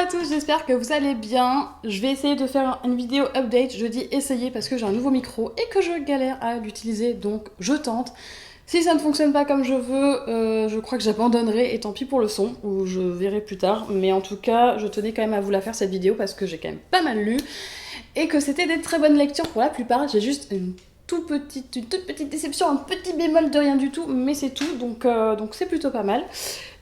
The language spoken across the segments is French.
à tous, j'espère que vous allez bien. Je vais essayer de faire une vidéo update. Je dis essayer parce que j'ai un nouveau micro et que je galère à l'utiliser, donc je tente. Si ça ne fonctionne pas comme je veux, je crois que j'abandonnerai et tant pis pour le son, ou je verrai plus tard. Mais en tout cas, je tenais quand même à vous la faire cette vidéo parce que j'ai quand même pas mal lu et que c'était des très bonnes lectures pour la plupart. J'ai juste une toute petite déception, un petit bémol de rien du tout, mais c'est tout, donc c'est plutôt pas mal.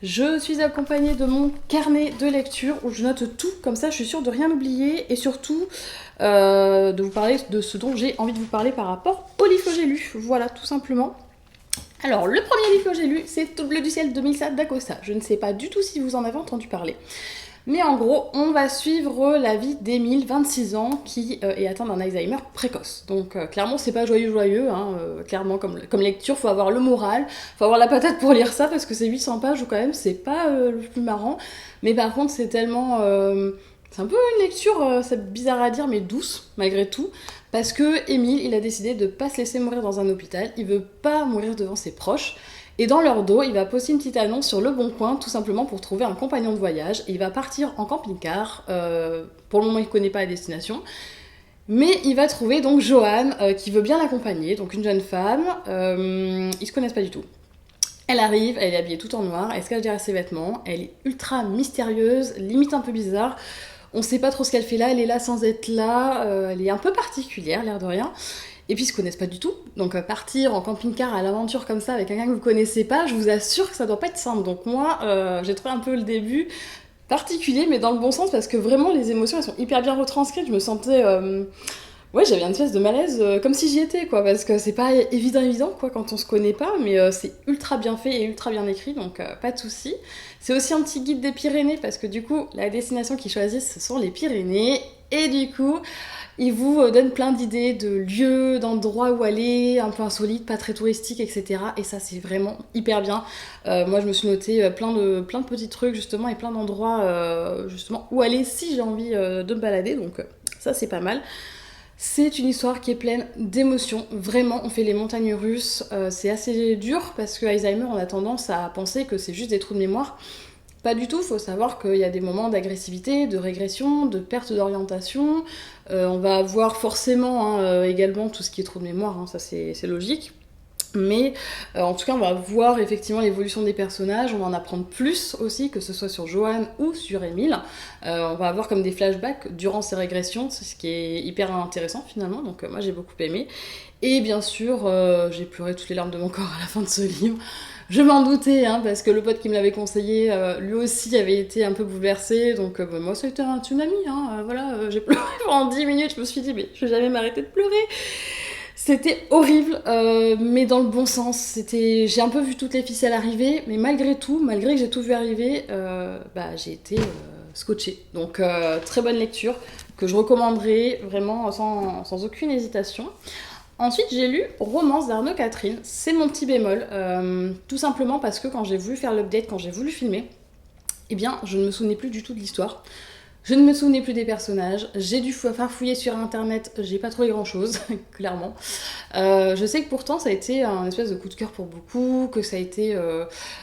Je suis accompagnée de mon carnet de lecture où je note tout, comme ça je suis sûre de rien oublier et surtout de vous parler de ce dont j'ai envie de vous parler par rapport au livre que j'ai lu. Voilà, tout simplement. Alors, le premier livre que j'ai lu, c'est Tout bleu du ciel de Melissa d'Acosta. Je ne sais pas du tout si vous en avez entendu parler. Mais en gros, on va suivre la vie d'Émile, 26 ans, qui est atteint d'un Alzheimer précoce. Donc clairement, c'est pas joyeux, hein, clairement comme lecture, faut avoir le moral, faut avoir la patate pour lire ça, parce que c'est 800 pages, ou quand même, c'est pas le plus marrant. Mais par contre, c'est tellement... c'est un peu une lecture, c'est bizarre à dire, mais douce, malgré tout. Parce que Émile, il a décidé de pas se laisser mourir dans un hôpital, il veut pas mourir devant ses proches. Et dans leur dos, il va poster une petite annonce sur Le Bon Coin, tout simplement pour trouver un compagnon de voyage. Et il va partir en camping-car. Pour le moment, il ne connaît pas la destination. Mais il va trouver donc Joanne, qui veut bien l'accompagner, donc une jeune femme. Ils se connaissent pas du tout. Elle arrive, elle est habillée tout en noir, elle se cache derrière ses vêtements. Elle est ultra mystérieuse, limite un peu bizarre. On sait pas trop ce qu'elle fait là, elle est là sans être là. Elle est un peu particulière, l'air de rien. Et puis ils se connaissent pas du tout, donc partir en camping-car à l'aventure comme ça avec quelqu'un que vous connaissez pas, je vous assure que ça doit pas être simple. Donc moi, j'ai trouvé un peu le début particulier, mais dans le bon sens, parce que vraiment les émotions elles sont hyper bien retranscrites. Je me sentais, ouais, j'avais une espèce de malaise, comme si j'y étais, quoi, parce que c'est pas évident, quoi, quand on se connaît pas, mais c'est ultra bien fait et ultra bien écrit, donc pas de souci. C'est aussi un petit guide des Pyrénées, parce que du coup, la destination qu'ils choisissent, ce sont les Pyrénées, et du coup, il vous donne plein d'idées de lieux, d'endroits où aller, un peu insolites, pas très touristiques, etc. Et ça, c'est vraiment hyper bien. Moi, je me suis noté plein de petits trucs, justement, et plein d'endroits, justement, où aller si j'ai envie de me balader. Donc, ça, c'est pas mal. C'est une histoire qui est pleine d'émotions. Vraiment, on fait les montagnes russes. C'est assez dur, parce que Alzheimer, on a tendance à penser que c'est juste des trous de mémoire. Pas du tout, il faut savoir qu'il y a des moments d'agressivité, de régression, de perte d'orientation. On va avoir forcément également tout ce qui est trou de mémoire, hein, ça c'est logique. Mais en tout cas, on va voir effectivement l'évolution des personnages, on va en apprendre plus aussi, que ce soit sur Joanne ou sur Émile. On va avoir comme des flashbacks durant ces régressions, c'est ce qui est hyper intéressant finalement, donc moi j'ai beaucoup aimé. Et bien sûr, j'ai pleuré toutes les larmes de mon corps à la fin de ce livre. Je m'en doutais, hein, parce que le pote qui me l'avait conseillé, lui aussi avait été un peu bouleversé, donc moi ça a été un tsunami, hein, voilà, j'ai pleuré pendant 10 minutes, je me suis dit mais je vais jamais m'arrêter de pleurer. C'était horrible, mais dans le bon sens. J'ai un peu vu toutes les ficelles arriver, mais malgré tout, malgré que j'ai tout vu arriver, j'ai été scotchée. Donc très bonne lecture, que je recommanderais vraiment sans aucune hésitation. Ensuite, j'ai lu Romance d'Arnaud Catherine. C'est mon petit bémol, tout simplement parce que quand j'ai voulu faire l'update, quand j'ai voulu filmer, eh bien, je ne me souvenais plus du tout de l'histoire. Je ne me souvenais plus des personnages, j'ai dû farfouiller sur internet, j'ai pas trouvé grand chose, clairement. Je sais que pourtant ça a été un espèce de coup de cœur pour beaucoup, que ça a été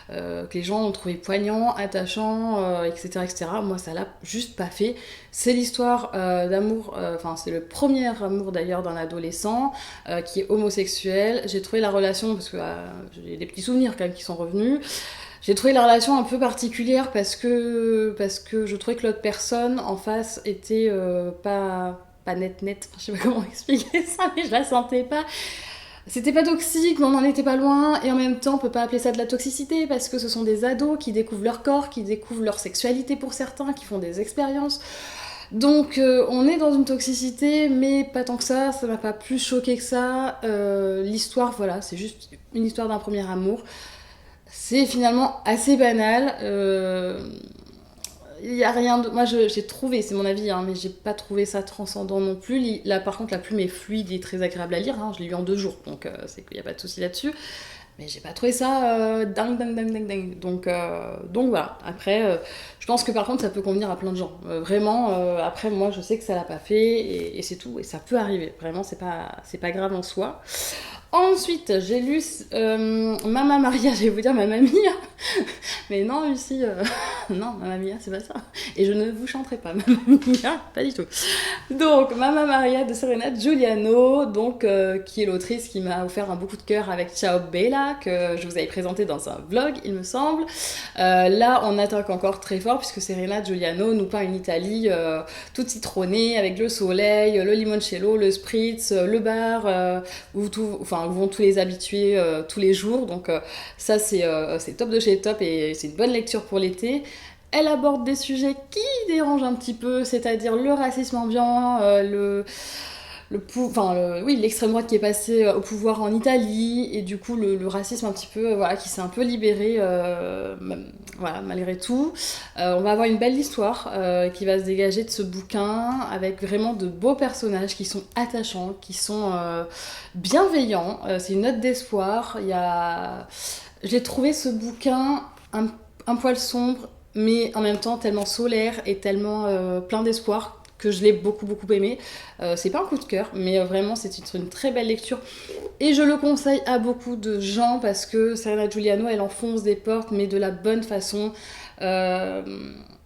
que les gens ont trouvé poignant, attachant, etc., etc. Moi ça l'a juste pas fait. C'est l'histoire d'amour, c'est le premier amour d'ailleurs d'un adolescent qui est homosexuel. J'ai trouvé la relation, parce que j'ai des petits souvenirs quand même qui sont revenus. J'ai trouvé la relation un peu particulière parce que je trouvais que l'autre personne en face était pas net, enfin, je sais pas comment expliquer ça, mais je la sentais pas. C'était pas toxique, mais on en était pas loin, et en même temps on peut pas appeler ça de la toxicité parce que ce sont des ados qui découvrent leur corps, qui découvrent leur sexualité pour certains, qui font des expériences. Donc on est dans une toxicité, mais pas tant que ça m'a pas plus choqué que ça. L'histoire, voilà, c'est juste une histoire d'un premier amour. C'est finalement assez banal. Il y a rien de... Moi, j'ai trouvé, c'est mon avis, hein, mais j'ai pas trouvé ça transcendant non plus. Là, par contre, la plume est fluide et très agréable à lire. Hein, je l'ai lu en 2 jours, donc c'est qu'il n'y a pas de souci là-dessus. Mais j'ai pas trouvé ça dingue. Donc voilà. Après, je pense que par contre, ça peut convenir à plein de gens. Vraiment, après, moi, je sais que ça l'a pas fait et c'est tout. Et ça peut arriver. Vraiment, c'est pas grave en soi. Ensuite, j'ai lu Mamma Maria, je vais vous dire Mamma Mia. Mais non, Lucie, non, Mamma Mia, c'est pas ça. Et je ne vous chanterai pas Mamma Mia, pas du tout. Donc, Mamma Maria de Serena Giuliano, donc, qui est l'autrice qui m'a offert un beau coup de cœur avec Ciao Bella, que je vous avais présenté dans un vlog, il me semble. Là, on attaque encore très fort, puisque Serena Giuliano nous peint une Italie toute citronnée, avec le soleil, le limoncello, le spritz, le bar, où vont tous les habitués tous les jours. Donc ça, c'est top de chez top et c'est une bonne lecture pour l'été. Elle aborde des sujets qui dérangent un petit peu, c'est-à-dire le racisme ambiant, l'extrême droite qui est passée au pouvoir en Italie, et du coup le racisme un petit peu, qui s'est un peu libéré, malgré tout. On va avoir une belle histoire qui va se dégager de ce bouquin, avec vraiment de beaux personnages qui sont attachants, qui sont bienveillants. C'est une note d'espoir. J'ai trouvé ce bouquin un poil sombre, mais en même temps tellement solaire et tellement plein d'espoir, que je l'ai beaucoup aimé. C'est pas un coup de cœur, mais vraiment c'est une très belle lecture. Et je le conseille à beaucoup de gens, parce que Serena Giuliano, elle enfonce des portes, mais de la bonne façon, et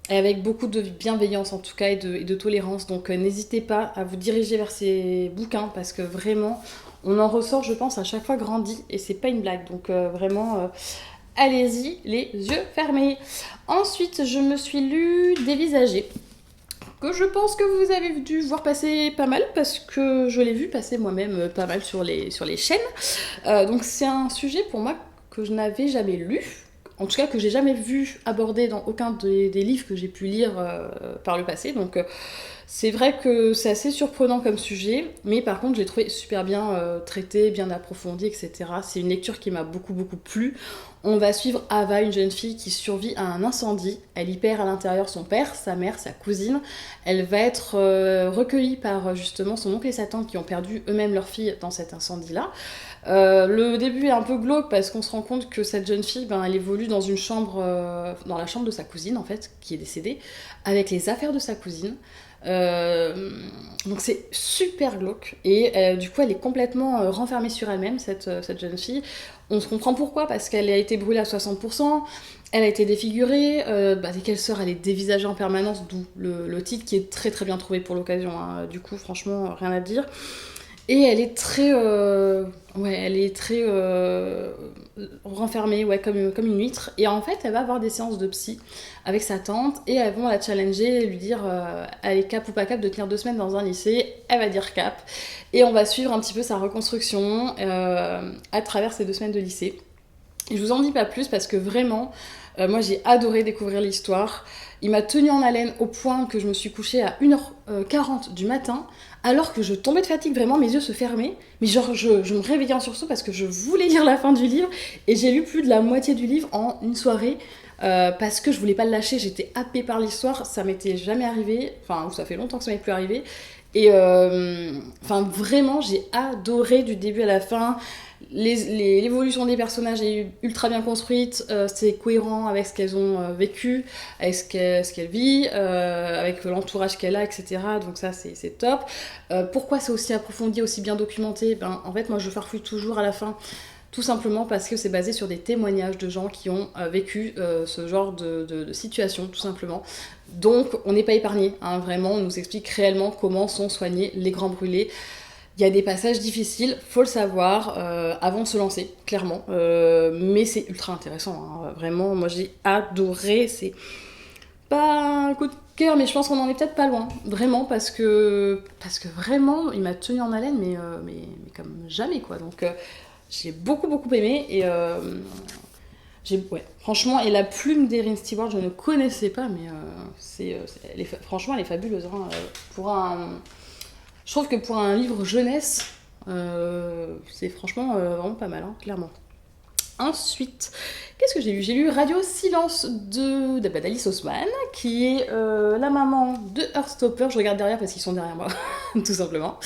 avec beaucoup de bienveillance en tout cas, et de tolérance. Donc n'hésitez pas à vous diriger vers ces bouquins, parce que vraiment, on en ressort, je pense, à chaque fois grandi, et c'est pas une blague. Donc vraiment... allez-y, les yeux fermés. Ensuite, je me suis lu Dévisager, que je pense que vous avez dû voir passer pas mal, parce que je l'ai vu passer moi-même pas mal sur les chaînes. Donc c'est un sujet pour moi que je n'avais jamais lu, en tout cas que j'ai jamais vu abordé dans aucun des livres que j'ai pu lire par le passé. Donc c'est vrai que c'est assez surprenant comme sujet, mais par contre j'ai trouvé super bien traité, bien approfondi, etc. C'est une lecture qui m'a beaucoup plu. On va suivre Ava, une jeune fille qui survit à un incendie. Elle y perd à l'intérieur son père, sa mère, sa cousine. Elle va être recueillie par justement son oncle et sa tante, qui ont perdu eux-mêmes leur fille dans cet incendie-là. Le début est un peu glauque, parce qu'on se rend compte que cette jeune fille, elle évolue dans une chambre, dans la chambre de sa cousine en fait, qui est décédée, avec les affaires de sa cousine. Donc c'est super glauque, et du coup elle est complètement renfermée sur elle-même, cette jeune fille. On se comprend pourquoi, parce qu'elle a été brûlée à 60%, elle a été défigurée, dès qu'elle sort elle est dévisagée en permanence, d'où le titre qui est très bien trouvé pour l'occasion, hein. Du coup franchement rien à dire. Et elle est très renfermée, comme une huître. Et en fait, elle va avoir des séances de psy avec sa tante, et elles vont la challenger, lui dire elle est cap ou pas cap de tenir 2 semaines dans un lycée. Elle va dire cap. Et on va suivre un petit peu sa reconstruction à travers ces 2 semaines de lycée. Et je vous en dis pas plus, parce que vraiment, moi j'ai adoré découvrir l'histoire. Il m'a tenue en haleine au point que je me suis couchée à 1h40 du matin, alors que je tombais de fatigue, vraiment mes yeux se fermaient, mais genre je me réveillais en sursaut, parce que je voulais lire la fin du livre, et j'ai lu plus de la moitié du livre en une soirée, parce que je voulais pas le lâcher. J'étais happée par l'histoire, ça m'était jamais arrivé, ça fait longtemps que ça m'est plus arrivé, et vraiment j'ai adoré du début à la fin. L'évolution des personnages est ultra bien construite, c'est cohérent avec ce qu'elles ont vécu, avec ce qu'elle vit, avec l'entourage qu'elle a, etc. Donc ça c'est top. Pourquoi c'est aussi approfondi, aussi bien documenté ? En fait moi je farfouille toujours à la fin, tout simplement parce que c'est basé sur des témoignages de gens qui ont vécu ce genre de situation, tout simplement. Donc on n'est pas épargné, hein, vraiment, on nous explique réellement comment sont soignés les grands brûlés. Il y a des passages difficiles, faut le savoir, avant de se lancer, clairement. Mais c'est ultra intéressant, hein. Vraiment, moi j'ai adoré. C'est pas un coup de cœur, mais je pense qu'on en est peut-être pas loin. Vraiment, parce que vraiment, il m'a tenu en haleine, mais comme jamais, quoi. Donc j'ai beaucoup aimé, et franchement, et la plume d'Erin Stewart, je ne connaissais pas, mais franchement, elle est fabuleuse, hein. Je trouve que pour un livre jeunesse, c'est franchement vraiment pas mal, hein, clairement. Ensuite, qu'est-ce que j'ai lu ? J'ai lu Radio Silence d'Alice Oseman, qui est la maman de Heartstopper. Je regarde derrière parce qu'ils sont derrière moi. tout simplement.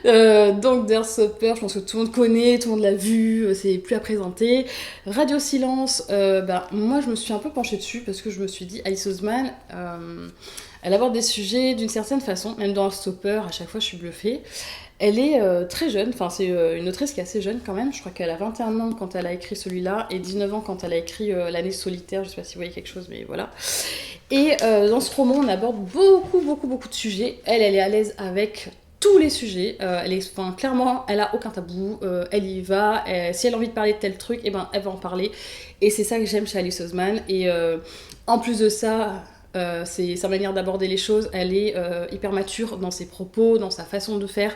Donc Heartstopper, je pense que tout le monde connaît, tout le monde l'a vu, c'est plus à présenter. Radio Silence, moi je me suis un peu penchée dessus parce que je me suis dit, Alice Oseman, elle aborde des sujets d'une certaine façon, même dans Heartstopper, à chaque fois je suis bluffée. Elle est très jeune, enfin c'est une autrice qui est assez jeune quand même, je crois qu'elle a 21 ans quand elle a écrit celui-là, et 19 ans quand elle a écrit L'année solitaire, je sais pas si vous voyez quelque chose, mais voilà. Et dans ce roman, on aborde beaucoup de sujets. Elle est à l'aise avec tous les sujets. Clairement, elle a aucun tabou. Elle y va. Si elle a envie de parler de tel truc, elle va en parler. Et c'est ça que j'aime chez Alice Oseman. Et en plus de ça, c'est sa manière d'aborder les choses. Elle est hyper mature dans ses propos, dans sa façon de faire.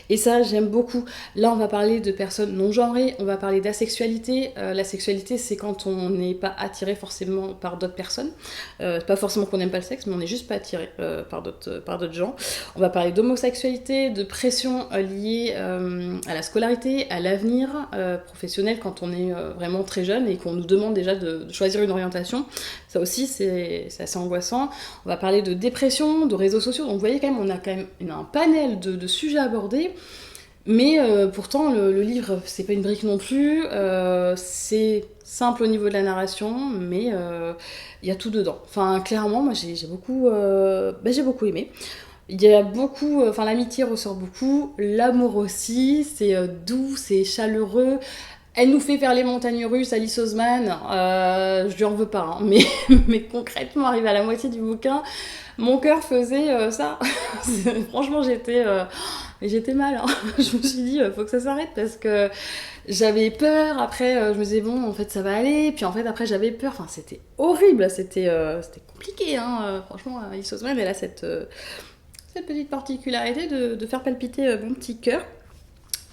Et ça, j'aime beaucoup. Là, on va parler de personnes non genrées. On va parler d'asexualité. La sexualité, c'est quand on n'est pas attiré forcément par d'autres personnes. Pas forcément qu'on n'aime pas le sexe, mais on n'est juste pas attiré par d'autres gens. On va parler d'homosexualité, de pression liée à la scolarité, à l'avenir professionnel quand on est vraiment très jeune et qu'on nous demande déjà de choisir une orientation. Ça aussi, c'est assez angoissant. On va parler de dépression, de réseaux sociaux. Donc vous voyez on a un panel de sujets abordés. Mais pourtant, le livre, c'est pas une brique non plus. C'est simple au niveau de la narration, mais il y a tout dedans. Enfin, clairement, moi, j'ai beaucoup aimé. Il y a beaucoup... l'amitié ressort beaucoup. L'amour aussi. C'est doux, c'est chaleureux. Elle nous fait faire les montagnes russes, Alice Oseman, je lui en veux pas, hein, mais concrètement, arrivé à la moitié du bouquin, mon cœur faisait ça. Franchement, j'étais mal, hein. Je me suis dit, faut que ça s'arrête, parce que j'avais peur, après je me disais, bon, en fait, ça va aller, puis en fait, après, j'avais peur, enfin, c'était horrible, c'était compliqué, hein. Franchement, Alice Oseman, elle a cette petite particularité de faire palpiter mon petit cœur.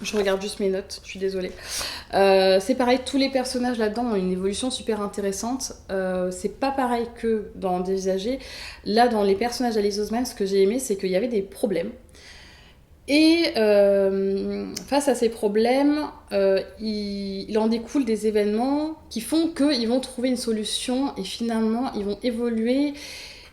Je regarde juste mes notes, je suis désolée. C'est pareil, tous les personnages là-dedans ont une évolution super intéressante. C'est pas pareil que dans Dévisagé. Là, dans les personnages d'Alice Oseman, ce que j'ai aimé, c'est qu'il y avait des problèmes. Et face à ces problèmes, il en découle des événements qui font qu'ils vont trouver une solution et finalement, ils vont évoluer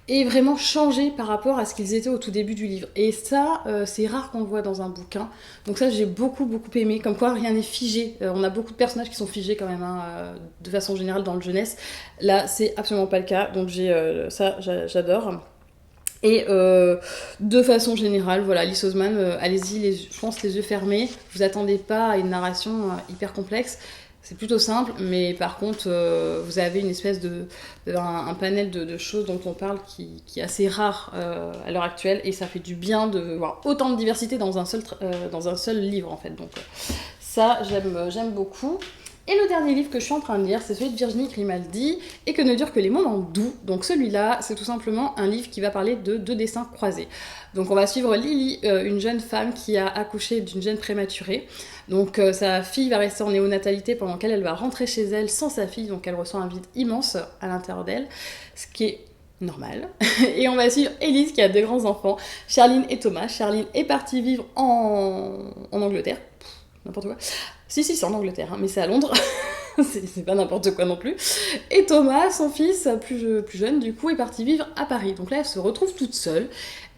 et vraiment changer par rapport à ce qu'ils étaient au tout début du livre. Et ça, c'est rare qu'on le voit dans un bouquin. Donc ça, j'ai beaucoup aimé. Comme quoi, rien n'est figé. On a beaucoup de personnages qui sont figés quand même, hein, de façon générale dans le jeunesse. Là, c'est absolument pas le cas. Donc j'adore. Et de façon générale, voilà, Alice Oseman, allez-y, je pense les yeux fermés. Vous attendez pas à une narration hyper complexe. C'est plutôt simple, mais par contre, vous avez une espèce un panel de choses dont on parle qui est assez rare à l'heure actuelle, et ça fait du bien de voir autant de diversité dans un seul livre, en fait. Donc ça, j'aime beaucoup. Et le dernier livre que je suis en train de lire, c'est celui de Virginie Grimaldi, Et que ne durent que les moments doux. Donc celui-là, c'est tout simplement un livre qui va parler de 2 destins croisés. Donc on va suivre Lily, une jeune femme qui a accouché d'une gêne prématurée. Donc sa fille va rester en néonatalité pendant qu'elle va rentrer chez elle sans sa fille, donc elle ressent un vide immense à l'intérieur d'elle, ce qui est normal. Et on va suivre Élise qui a 2 grands enfants, Charline et Thomas. Charline est partie vivre en Angleterre. N'importe quoi. Si, c'est en Angleterre, hein, mais c'est à Londres. c'est pas n'importe quoi non plus. Et Thomas, son fils, plus jeune, du coup, est parti vivre à Paris. Donc là, elle se retrouve toute seule.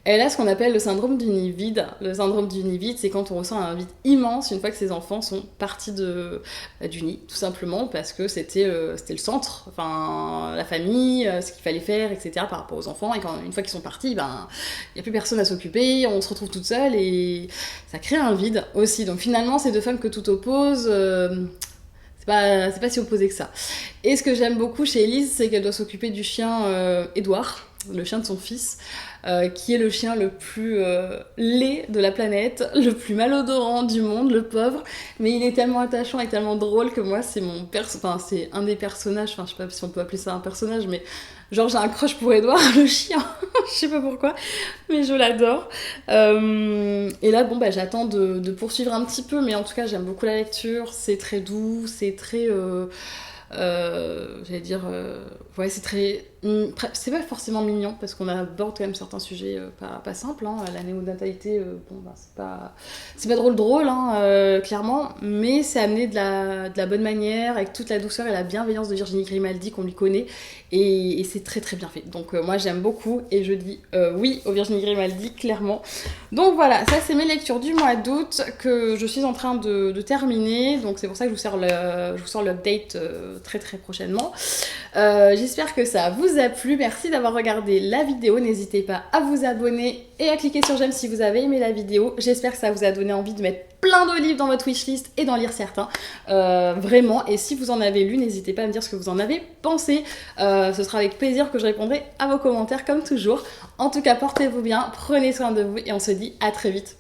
Elle a ce qu'on appelle le syndrome du nid vide. Le syndrome du nid vide, c'est quand on ressent un vide immense une fois que ses enfants sont partis du nid, tout simplement parce que c'était le centre, enfin la famille, ce qu'il fallait faire, etc. par rapport aux enfants. Et une fois qu'ils sont partis, il n'y a plus personne à s'occuper, on se retrouve toute seule et ça crée un vide aussi. Donc finalement, ces 2 femmes que tout oppose, c'est pas si opposé que ça. Et ce que j'aime beaucoup chez Élise, c'est qu'elle doit s'occuper du chien Édouard, le chien de son fils, qui est le chien le plus laid de la planète, le plus malodorant du monde, le pauvre, mais il est tellement attachant et tellement drôle que moi c'est c'est un des personnages, je sais pas si on peut appeler ça un personnage, mais genre j'ai un crush pour Édouard, le chien, je sais pas pourquoi, mais je l'adore. Et là j'attends de poursuivre un petit peu, mais en tout cas j'aime beaucoup la lecture, c'est très doux, c'est très... Ouais, c'est très... c'est pas forcément mignon, parce qu'on aborde quand même certains sujets pas simples. Hein. La néonatalité, bon, ben, c'est pas drôle, hein, clairement, mais c'est amené de la bonne manière, avec toute la douceur et la bienveillance de Virginie Grimaldi qu'on lui connaît, et c'est très très bien fait. Donc moi j'aime beaucoup, et je dis oui au Virginie Grimaldi, clairement. Donc voilà, ça c'est mes lectures du mois d'août, que je suis en train de terminer, donc c'est pour ça que je vous sors l'update très très prochainement. J'espère que ça vous a plu, merci d'avoir regardé la vidéo, n'hésitez pas à vous abonner et à cliquer sur j'aime si vous avez aimé la vidéo. J'espère que ça vous a donné envie de mettre plein de livres dans votre wishlist et d'en lire certains, vraiment, et si vous en avez lu, n'hésitez pas à me dire ce que vous en avez pensé, ce sera avec plaisir que je répondrai à vos commentaires comme toujours. En tout cas, portez-vous bien, prenez soin de vous et on se dit à très vite.